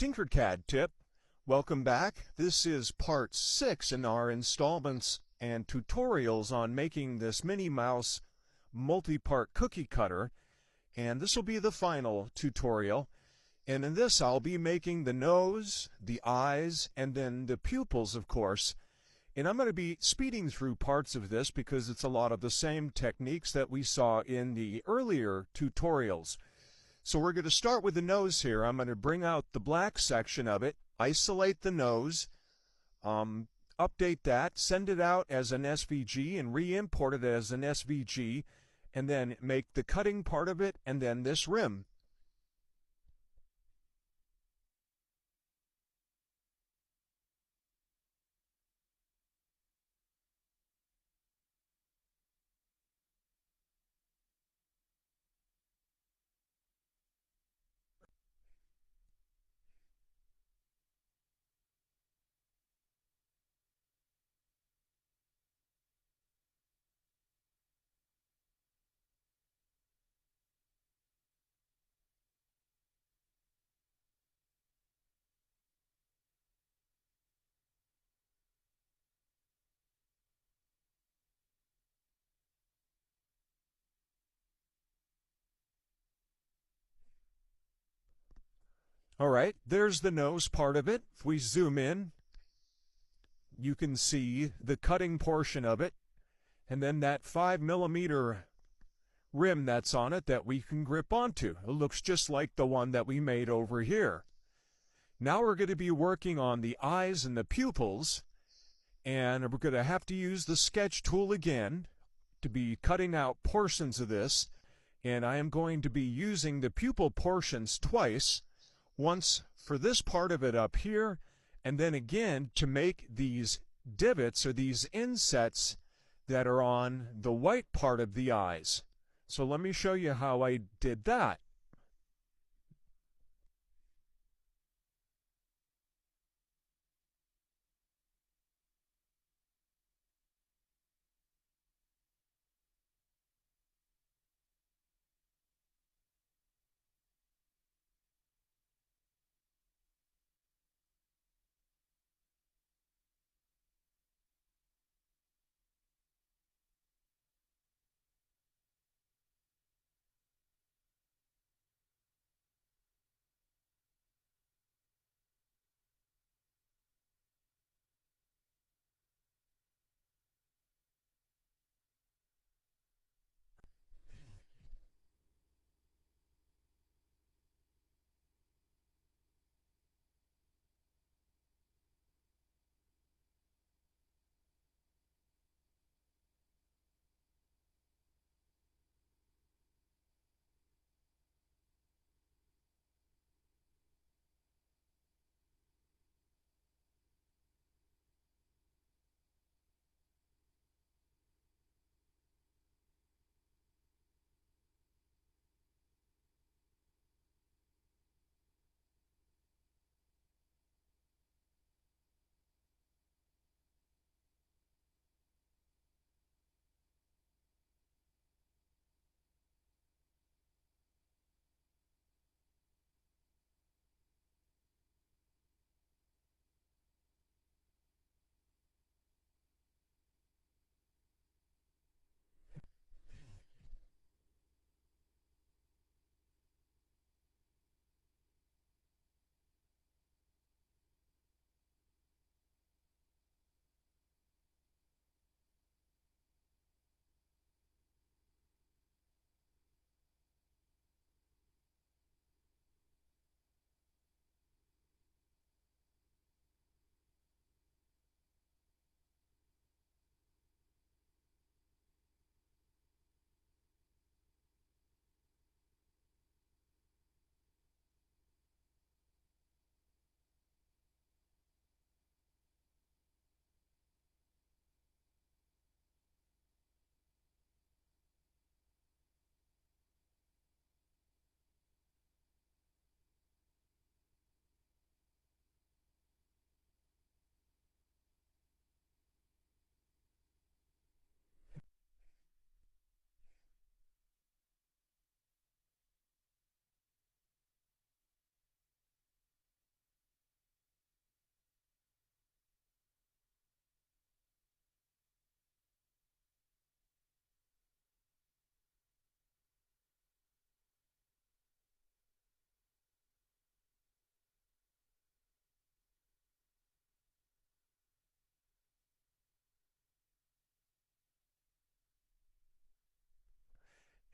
TinkerCAD tip. Welcome back. This is part 6 in our installments and tutorials on making this Minnie Mouse multi-part cookie cutter, and this will be the final tutorial. And in this I'll be making the nose, the eyes, and then the pupils, of course. And I'm going to be speeding through parts of this because it's a lot of the same techniques that we saw in the earlier tutorials. So we're going to start with the nose here. I'm going to bring out the black section of it, isolate the nose, update that, send it out as an SVG and re-import it as an SVG, and then make the cutting part of it and then this rim. All right, there's the nose part of it. If we zoom in, you can see the cutting portion of it, and then that 5mm rim that's on it that we can grip onto. It looks just like the one that we made over here. Now we're going to be working on the eyes and the pupils, and we're going to have to use the sketch tool again to be cutting out portions of this, and I am going to be using the pupil portions twice, once for this part of it up here, and then again to make these divots or these insets that are on the white part of the eyes. So let me show you how I did that.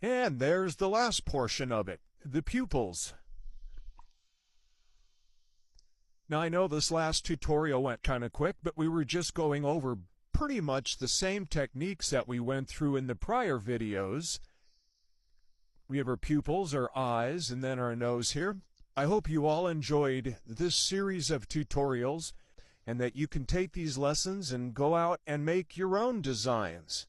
And there's the last portion of it, the pupils. Now I know this last tutorial went kind of quick, but we were just going over pretty much the same techniques that we went through in the prior videos. We have our pupils, our eyes, and then our nose here. I hope you all enjoyed this series of tutorials and that you can take these lessons and go out and make your own designs.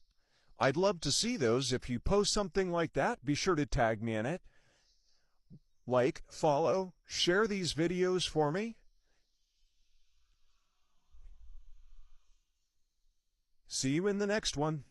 I'd love to see those. If you post something like that, be sure to tag me in it. Like, follow, share these videos for me. See you in the next one.